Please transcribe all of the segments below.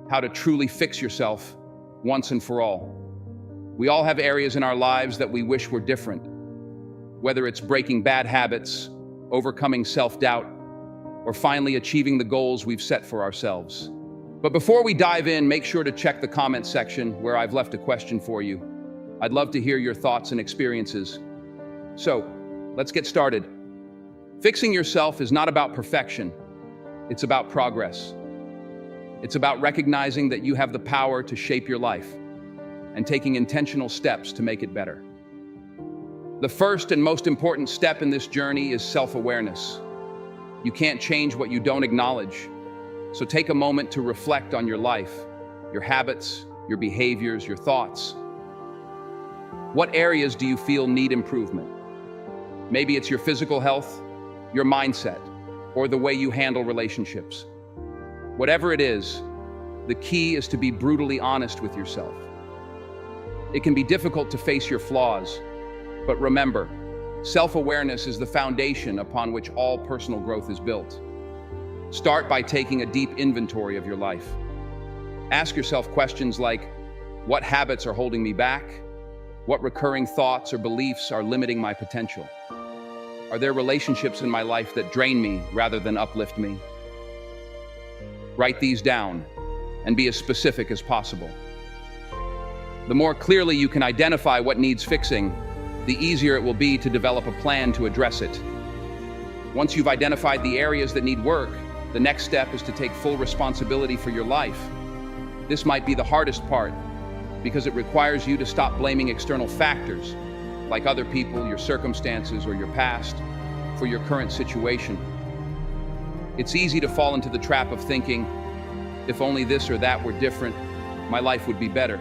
how to truly fix yourself once and for all. We all have areas in our lives that we wish were different, whether it's breaking bad habits, overcoming self-doubt, or finally achieving the goals we've set for ourselves. But before we dive in, make sure to check the comment section where I've left a question for you. I'd love to hear your thoughts and experiences. So, let's get started. Fixing yourself is not about perfection. It's about progress. It's about recognizing that you have the power to shape your life and taking intentional steps to make it better. The first and most important step in this journey is self-awareness. You can't change what you don't acknowledge. So take a moment to reflect on your life, your habits, your behaviors, your thoughts. What areas do you feel need improvement? Maybe it's your physical health, your mindset, or the way you handle relationships. Whatever it is, the key is to be brutally honest with yourself. It can be difficult to face your flaws, but remember, self-awareness is the foundation upon which all personal growth is built. Start by taking a deep inventory of your life. Ask yourself questions like, what habits are holding me back? What recurring thoughts or beliefs are limiting my potential? Are there relationships in my life that drain me rather than uplift me? Write these down and be as specific as possible. The more clearly you can identify what needs fixing, the easier it will be to develop a plan to address it. Once you've identified the areas that need work, the next step is to take full responsibility for your life. This might be the hardest part because it requires you to stop blaming external factors, like other people, your circumstances, or your past, for your current situation. It's easy to fall into the trap of thinking, if only this or that were different, my life would be better.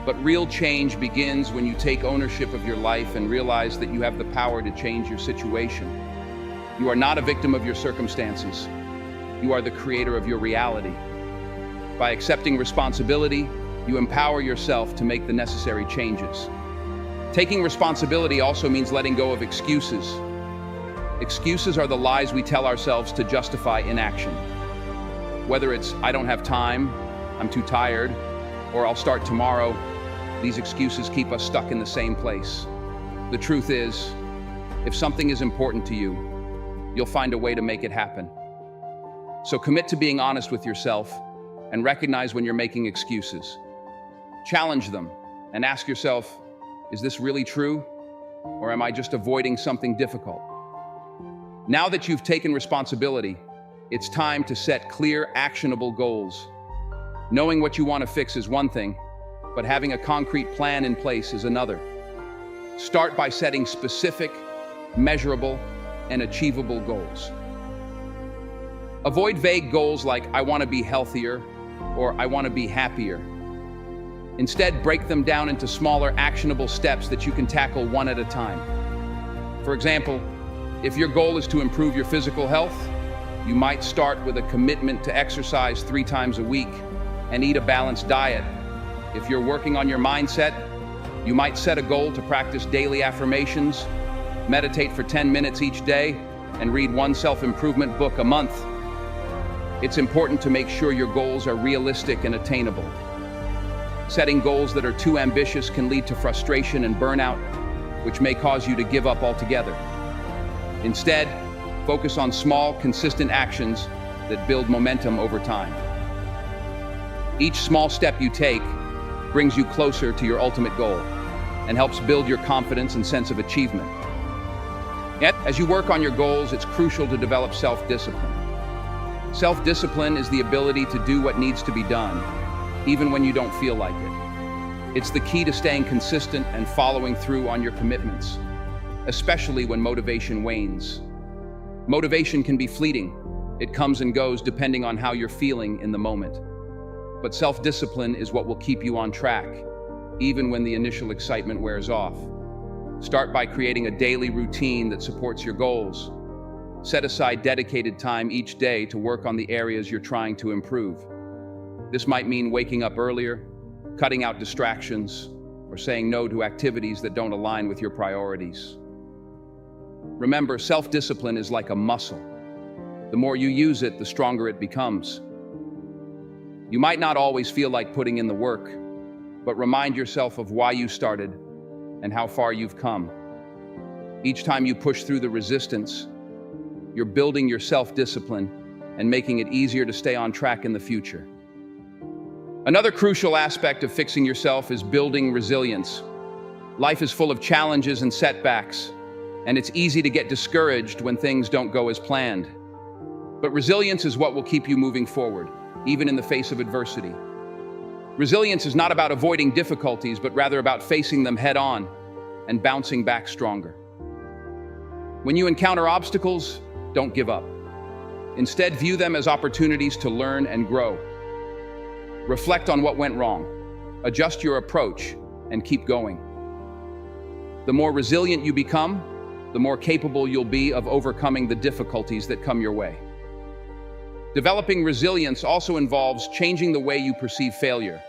But real change begins when you take ownership of your life and realize that you have the power to change your situation. You are not a victim of your circumstances. You are the creator of your reality. By accepting responsibility, you empower yourself to make the necessary changes. Taking responsibility also means letting go of excuses. Excuses are the lies we tell ourselves to justify inaction. Whether it's, I don't have time, I'm too tired, or I'll start tomorrow, these excuses keep us stuck in the same place. The truth is, if something is important to you, you'll find a way to make it happen. So commit to being honest with yourself and recognize when you're making excuses. Challenge them and ask yourself, is this really true? Or am I just avoiding something difficult? Now that you've taken responsibility, it's time to set clear, actionable goals. Knowing what you want to fix is one thing, but having a concrete plan in place is another. Start by setting specific, measurable, and achievable goals. Avoid vague goals like, I want to be healthier, or I want to be happier. Instead, break them down into smaller, actionable steps that you can tackle one at a time. For example, if your goal is to improve your physical health, you might start with a commitment to exercise 3 times a week and eat a balanced diet. If you're working on your mindset, you might set a goal to practice daily affirmations, meditate for 10 minutes each day, and read one self-improvement book a month. It's important to make sure your goals are realistic and attainable. Setting goals that are too ambitious can lead to frustration and burnout, which may cause you to give up altogether. Instead, focus on small, consistent actions that build momentum over time. Each small step you take brings you closer to your ultimate goal and helps build your confidence and sense of achievement. Yet, as you work on your goals, it's crucial to develop self-discipline. Self-discipline is the ability to do what needs to be done, even when you don't feel like it. It's the key to staying consistent and following through on your commitments, especially when motivation wanes. Motivation can be fleeting. It comes and goes depending on how you're feeling in the moment. But self-discipline is what will keep you on track, even when the initial excitement wears off. Start by creating a daily routine that supports your goals. Set aside dedicated time each day to work on the areas you're trying to improve. This might mean waking up earlier, cutting out distractions, or saying no to activities that don't align with your priorities. Remember, self-discipline is like a muscle. The more you use it, the stronger it becomes. You might not always feel like putting in the work, but remind yourself of why you started and how far you've come. Each time you push through the resistance, you're building your self-discipline and making it easier to stay on track in the future. Another crucial aspect of fixing yourself is building resilience. Life is full of challenges and setbacks, and it's easy to get discouraged when things don't go as planned. But resilience is what will keep you moving forward, even in the face of adversity. Resilience is not about avoiding difficulties, but rather about facing them head on and bouncing back stronger. When you encounter obstacles, don't give up. Instead, view them as opportunities to learn and grow. Reflect on what went wrong, adjust your approach, and keep going. The more resilient you become, the more capable you'll be of overcoming the difficulties that come your way. Developing resilience also involves changing the way you perceive failure.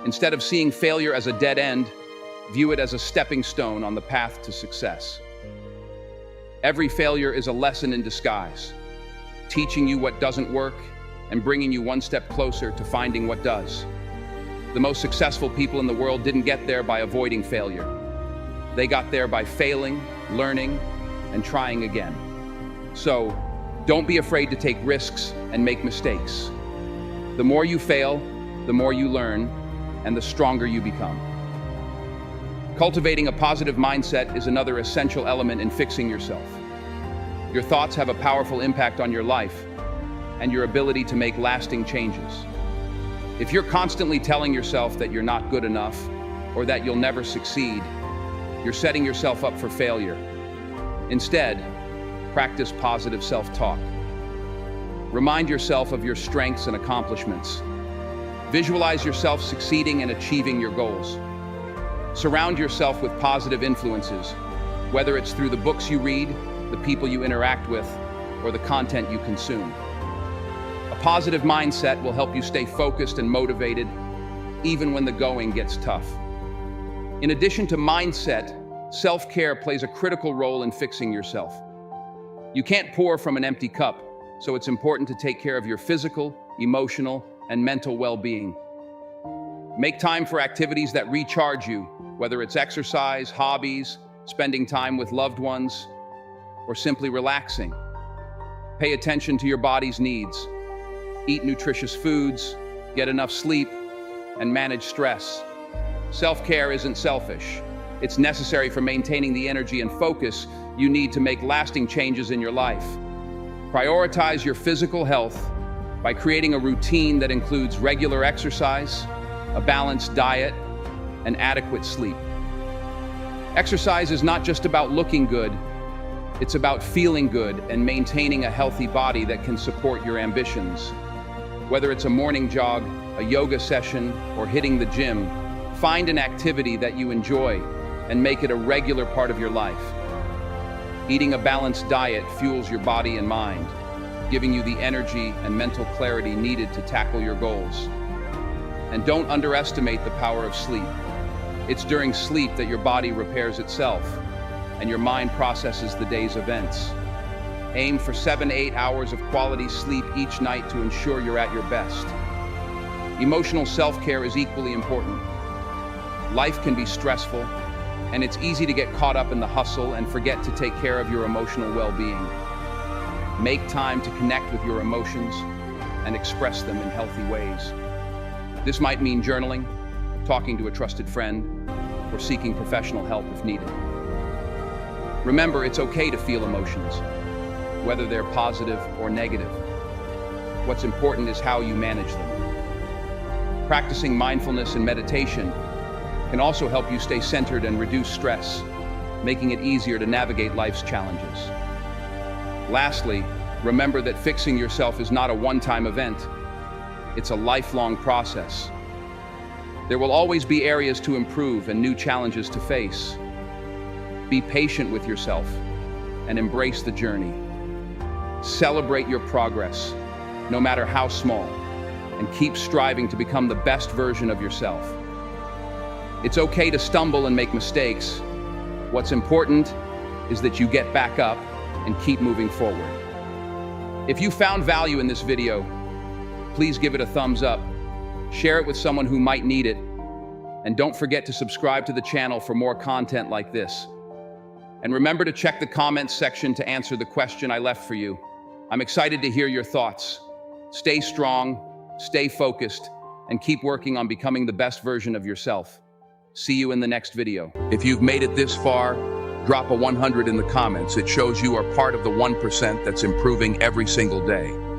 Instead of seeing failure as a dead end, view it as a stepping stone on the path to success. Every failure is a lesson in disguise, teaching you what doesn't work and bringing you one step closer to finding what does. The most successful people in the world didn't get there by avoiding failure. They got there by failing, learning, and trying again. So, don't be afraid to take risks and make mistakes. The more you fail, the more you learn, and the stronger you become. Cultivating a positive mindset is another essential element in fixing yourself. Your thoughts have a powerful impact on your life and your ability to make lasting changes. If you're constantly telling yourself that you're not good enough or that you'll never succeed, you're setting yourself up for failure. Instead, practice positive self-talk. Remind yourself of your strengths and accomplishments. Visualize yourself succeeding and achieving your goals. Surround yourself with positive influences, whether it's through the books you read, the people you interact with, or the content you consume. A positive mindset will help you stay focused and motivated, even when the going gets tough. In addition to mindset, self-care plays a critical role in fixing yourself. You can't pour from an empty cup, so it's important to take care of your physical, emotional, and mental well-being. Make time for activities that recharge you, whether it's exercise, hobbies, spending time with loved ones, or simply relaxing. Pay attention to your body's needs. Eat nutritious foods, get enough sleep, and manage stress. Self-care isn't selfish. It's necessary for maintaining the energy and focus you need to make lasting changes in your life. Prioritize your physical health by creating a routine that includes regular exercise, a balanced diet, and adequate sleep. Exercise is not just about looking good, it's about feeling good and maintaining a healthy body that can support your ambitions. Whether it's a morning jog, a yoga session, or hitting the gym, find an activity that you enjoy and make it a regular part of your life. Eating a balanced diet fuels your body and mind, giving you the energy and mental clarity needed to tackle your goals. And don't underestimate the power of sleep. It's during sleep that your body repairs itself and your mind processes the day's events. Aim for 7 to 8 hours of quality sleep each night to ensure you're at your best. Emotional self-care is equally important. Life can be stressful, and it's easy to get caught up in the hustle and forget to take care of your emotional well-being. Make time to connect with your emotions and express them in healthy ways. This might mean journaling, talking to a trusted friend, or seeking professional help if needed. Remember, it's okay to feel emotions, whether they're positive or negative. What's important is how you manage them. Practicing mindfulness and meditation can also help you stay centered and reduce stress, making it easier to navigate life's challenges. Lastly, remember that fixing yourself is not a one-time event. It's a lifelong process. There will always be areas to improve and new challenges to face. Be patient with yourself and embrace the journey. Celebrate your progress, no matter how small, and keep striving to become the best version of yourself. It's okay to stumble and make mistakes. What's important is that you get back up and keep moving forward. If you found value in this video, please give it a thumbs up Share it with someone who might need it. And don't forget to subscribe to the channel for more content like this. And remember to check the comments section to answer the question I left for you. I'm excited to hear your thoughts. Stay strong, stay focused, and keep working on becoming the best version of yourself. See you in the next video. If you've made it this far, drop a 100 in the comments. It shows you are part of the 1% that's improving every single day.